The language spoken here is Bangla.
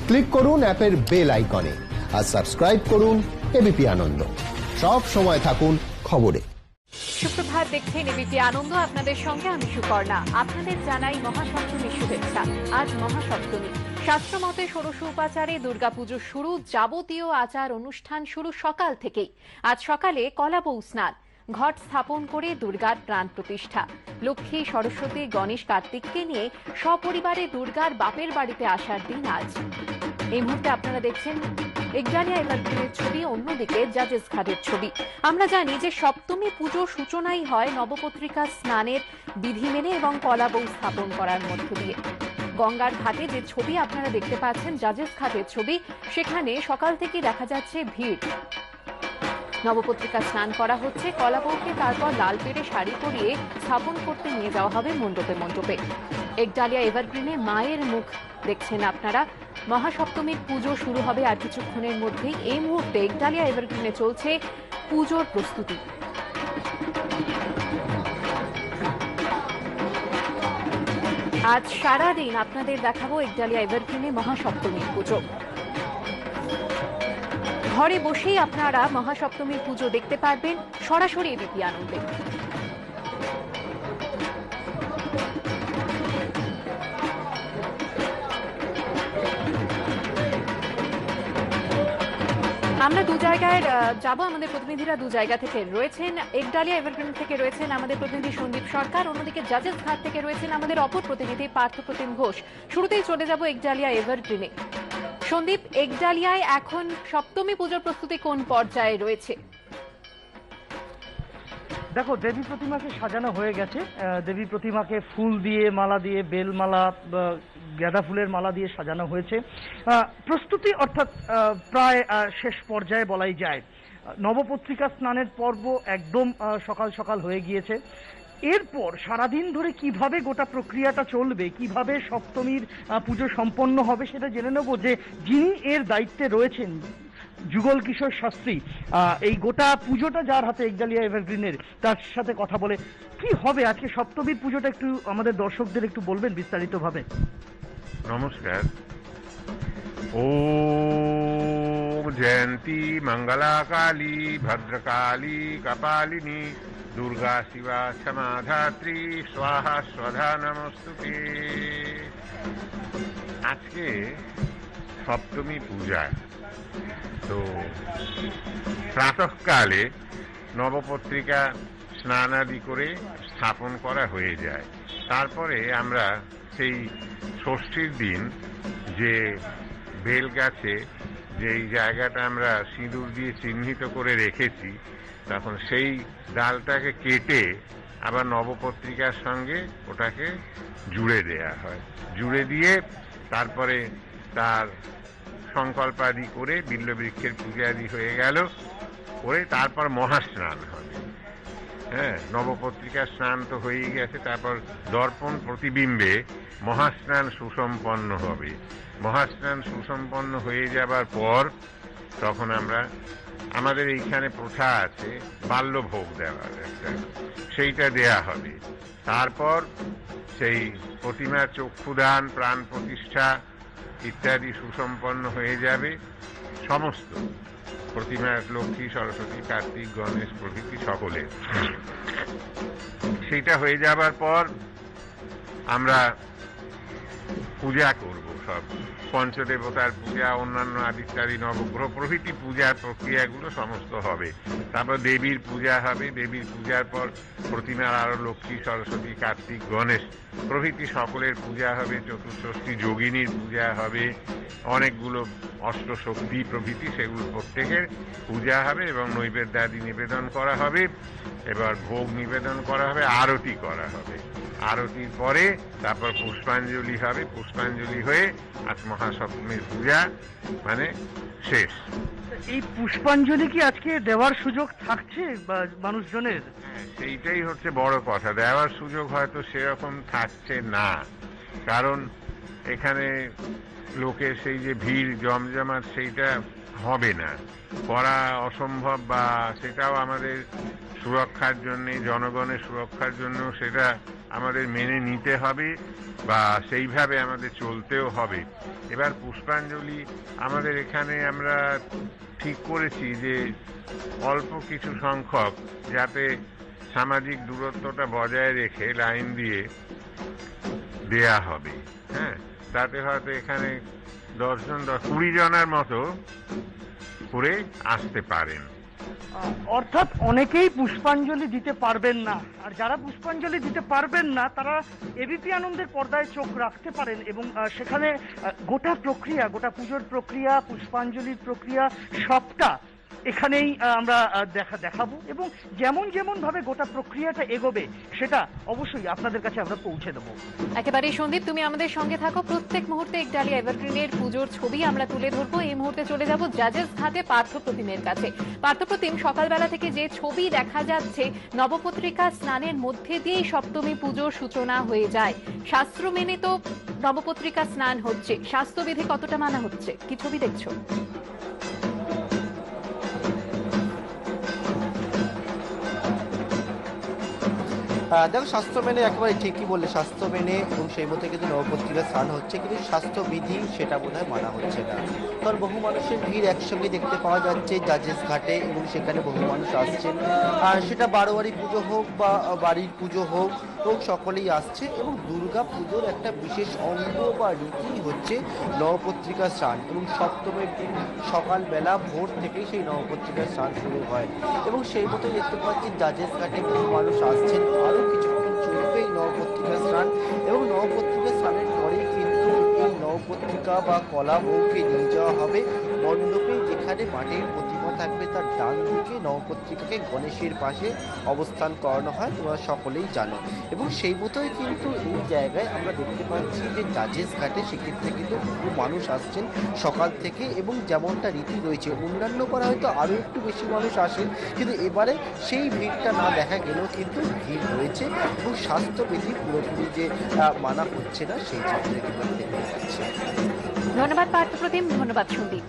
ক্লিক করুন অ্যাপের বেল আইকনে আর সাবস্ক্রাইব করুন এবিপি আনন্দ। সব সময় থাকুন খবরে। সুপ্রভাত, দেখছেন এবিপি আনন্দ। আপনাদের সঙ্গে আমি সুপর্ণা। আপনাদের জানাই মহাসপ্তমীর শুভেচ্ছা। আজ মহাসপ্তমী। শাস্ত্র মতে ষোড়শ উপাচারে দুর্গাপুজো শুরু, যাবতীয় আচার অনুষ্ঠান শুরু সকাল থেকেই। আজ সকালে কলাবউ স্নান, ঘট স্থাপন করে দুর্গার প্রাণ প্রতিষ্ঠা। লক্ষ্মী, সরস্বতী, গণেশ, কার্তিককে নিয়ে সপরিবারে দুর্গার বাপের বাড়িতে আসার দিন আজ। এই মুহূর্তে আপনারা দেখছেন একডালিয়া এভারগ্রিনের ছবি, অন্যদিকে জাজেস ঘাটের ছবি। আমরা জানি যে সপ্তমী পুজোর সূচনাই হয় নবপত্রিকা স্নানের বিধি মেনে এবং কলাবউ স্থাপন করার মধ্য দিয়ে। গঙ্গার ঘাটে যে ছবি আপনারা দেখতে পাচ্ছেন, জাজেস ঘাটের ছবি, সেখানে সকাল থেকে দেখা যাচ্ছে ভিড়। নবপত্রিকা স্নান করা হচ্ছে, কলাবউকে তারপর লাল পেড়ে শাড়ি পরিয়ে স্থাপন করতে নিয়ে যাওয়া হবে মণ্ডপে মণ্ডপে। একডালিয়া এভারগ্রিনে মায়ের মুখ দেখছেন আপনারা। মহাসপ্তমীর পুজো শুরু হবে আর কিছুক্ষণের মধ্যেই। এই মুহূর্তে একডালিয়া এভারগ্রিনে চলছে পুজোর প্রস্তুতি। আজ সারাদিন আপনাদের দেখাবো একডালিয়া এভারগ্রিনে মহাসপ্তমীর পুজো। ঘরে বসেই আপনারা মহাসপ্তমীর পুজো দেখতে পারবেন সরাসরি এবিপি আনন্দে। আমরা দু জায়গায় যাব, আমাদের প্রতিনিধিরা দু জায়গা থেকে রয়েছেন। একডালিয়া এভারগ্রিন থেকে রয়েছেন আমাদের প্রতিনিধি সন্দীপ সরকার, অন্যদিকে জাজেস ঘাট থেকে রয়েছেন আমাদের অপর প্রতিনিধি পার্থপ্রতিম ঘোষ। শুরুতেই চলে যাব একডালিয়া এভারগ্রিনে। সন্দীপ, একডালিয়ায় এখন সপ্তমী পুজোর প্রস্তুতি কোন পর্যায়ে রয়েছে? দেখো, দেবী প্রতিমাকে সাজানো হয়ে গেছে। দেবী প্রতিমাকে ফুল দিয়ে, মালা দিয়ে, বেলমালা, গাঁদা ফুলের মালা দিয়ে সাজানো হয়েছে। প্রস্তুতি অর্থাৎ প্রায় শেষ পর্যায়ে বলাই যায়। নবপত্রিকা স্নানের পর্ব একদম সকাল সকাল হয়ে গিয়েছে। এরপর সারাদিন ধরে কিভাবে গোটা প্রক্রিয়াটা চলবে, কিভাবে সপ্তমীর পুজো সম্পন্ন হবে, সেটা জেনে নেব যে যিনি এর দায়িত্বে রয়েছেন, যুগল কিশোর শাস্ত্রী, এই গোটা পুজোটা যার হাতে একডালিয়া এভারগ্রিনের, তার সাথে কথা বলে কি হবে আজকে সপ্তমীর পুজোটা একটু আমাদের দর্শকদের একটু বলবেন বিস্তারিত ভাবে। নমস্কার। ওম জয়ন্তী মঙ্গলা কালী ভদ্রকালী কপালিনী দুর্গা শিবা ক্ষমা ধাত্রী স্বাহা স্বধা নমস্তুতে। আজকে সপ্তমী পূজা, তো প্রাতঃকালে নবপত্রিকা স্নানাদি করে স্থাপন করা হয়ে যায়। তারপরে আমরা সেই ষষ্ঠীর দিন যে বেল গাছে যেই জায়গাটা আমরা সিঁদুর দিয়ে চিহ্নিত করে রেখেছি, তখন সেই ডালটাকে কেটে আবার নবপত্রিকার সঙ্গে ওটাকে জুড়ে দেয়া হয়। জুড়ে দিয়ে তারপরে তার সংকল্পাদি করে বিল্লবৃক্ষের পূজাদি হয়ে গেল, করে তারপর মহাস্নান হবে। হ্যাঁ, নবপত্রিকা স্নান তো হয়েই গেছে, তারপর দর্পণ প্রতিবিম্বে মহাস্নান সুসম্পন্ন হবে। মহাস্নান সুসম্পন্ন হয়ে যাবার পর তখন আমাদের এইখানে প্রথা আছে বাল্যভোগ দেওয়ার একটা, সেইটা দেয়া হবে। তারপর সেই প্রতিমার চক্ষুদান, প্রাণ প্রতিষ্ঠা ইত্যাদি সুসম্পন্ন হয়ে যাবে। সমস্ত প্রতিমার লক্ষ্মী, সরস্বতী, কার্তিক, গণেশ প্রভৃতি সকলের সেইটা হয়ে যাবার পর আমরা পূজা করব। সব পঞ্চদেবতার পূজা, অন্যান্য আদিত্যাদি নবগ্রহ প্রভৃতি পূজার প্রক্রিয়াগুলো সমস্ত হবে। তারপর দেবীর পূজা হবে। দেবীর পূজার পর প্রতিমার আরো লক্ষ্মী, সরস্বতী, কার্তিক, গণেশ প্রভৃতি সকলের পূজা হবে। চতুর্ষষ্ঠী যোগিনীর পূজা হবে, অনেকগুলো অষ্টশক্তি প্রভৃতি, সেগুলো প্রত্যেকের পূজা হবে এবং নৈবেদ্যাদি নিবেদন করা হবে। এবার ভোগ নিবেদন করা হবে, আরতি করা হবে। আরতির পরে তারপর পুষ্পাঞ্জলি হবে। পুষ্পাঞ্জলি হয়ে আজ মহাসপ্তমীর পূজা মানে শেষ। এই পুষ্পাঞ্জলি কি আজকে দেওয়ার সুযোগ থাকছে মানুষজনের? সেইটাই হচ্ছে বড় কথা, দেওয়ার সুযোগ হয়তো সেরকম থাকছে না। কারণ এখানে লোকের সেই যে ভিড় জমজমাট, সেইটা হবে না, করা অসম্ভব, বা সেটাও আমাদের সুরক্ষার জন্য, জনগণের সুরক্ষার জন্য সেটা আমাদের মেনে নিতে হবে বা সেইভাবে আমাদের চলতেও হবে। এবার পুষ্পাঞ্জলি আমাদের এখানে আমরা ঠিক করেছি যে অল্প কিছু সংখ্যক, যাতে সামাজিক দূরত্বটা বজায় রেখে লাইন দিয়ে দেয়া হবে। হ্যাঁ, তাতে হয়তো এখানে 20 জনের মতো করে আসতে পারেন। অর্থাৎ অনেকেই পুষ্পাঞ্জলি দিতে পারবেন না, আর যারা পুষ্পাঞ্জলি দিতে পারবেন না তারা এবিপি আনন্দের পর্দায় চোখ রাখতে পারেন এবং সেখানে গোটা প্রক্রিয়া, গোটা পুজোর প্রক্রিয়া, পুষ্পাঞ্জলির প্রক্রিয়া সবটা এখানেই আমরা দেখাবো এবং যেমন যেমন ভাবে গোটা প্রক্রিয়াটা এগোবে সেটা অবশ্যই আপনাদের কাছে আমরা পৌঁছে দেবো। একেবারে সন্দীপ, তুমি আমাদের সঙ্গে থাকো। প্রত্যেক মুহূর্তে একডালিয়া এভারগ্রিনের পুজোর ছবি আমরা তুলে ধরবো। এই মুহূর্তে চলে যাব জাজেস ঘাটে পার্থপ্রতিমের কাছে। পার্থপ্রতিম, সকালবেলা থেকে যে ছবি দেখা যাচ্ছে, নবপত্রিকা স্নানের মধ্যে দিয়েই সপ্তমী পুজোর সূচনা হয়ে যায়। শাস্ত্র মেনে তো নবপত্রিকা স্নান হচ্ছে, স্বাস্থ্যবিধি কতটা মানা হচ্ছে, কি ছবি দেখছো? দেখো, স্বাস্থ্য মেনে একেবারে ঠিকই বললে, স্বাস্থ্য মেনে এবং সেই মতো কিন্তু নবপত্রিকা স্নান হচ্ছে, কিন্তু স্বাস্থ্যবিধি সেটা বোধহয় মানা হচ্ছে না। কারণ বহু মানুষের ভিড় একসঙ্গে দেখতে পাওয়া যাচ্ছে জাজেস ঘাটে এবং সেখানে বহু মানুষ আসছেন, আর সেটা বারোয়ারি পুজো হোক বা বাড়ির পুজো হোক, সকলেই আসছে এবং দুর্গা পুজোর একটা বিশেষ অঙ্গ বা রীতি হচ্ছে নবপত্রিকা স্নান এবং সপ্তমীর দিন সকালবেলা ভোর থেকেই সেই নবপত্রিকা স্নান শুরু হয় এবং সেই মতো দেখতে পাচ্ছি জাজেস ঘাটে বহু মানুষ আসছেন। আরও কিছুক্ষণ চলবে এই নবপত্রিকা স্নান এবং নবপত্রিকা স্নানের পরেই কিন্তু এই নবপত্রিকা বা কলা বউকে নিয়ে যাওয়া হবে মণ্ডপে, যেখানে মাটির প্রতিমা থাকবে তার ডান দিকে নবপত্রিকাকে গণেশের পাশে অবস্থান করানো হয়, তোমরা সকলেই জানো। এবং সেই মতোই কিন্তু এই জায়গায় আমরা দেখতে পাচ্ছি যে জাজেস ঘাটে সেক্ষেত্রে কিন্তু বহু মানুষ আসছেন সকাল থেকে এবং যেমনটা রীতি রয়েছে, অন্যান্য করা হয়তো আরও একটু বেশি মানুষ আসেন, কিন্তু এবারে সেই ভিড়টা না দেখা গেলেও কিন্তু ভিড় রয়েছে এবং স্বাস্থ্যবিধি পুরোপুরি যে মানা হচ্ছে না সেই চিত্রে কিন্তু দেখতে পাচ্ছি। ধন্যবাদ পার্থপ্রতিম, ধন্যবাদ সন্দীপ।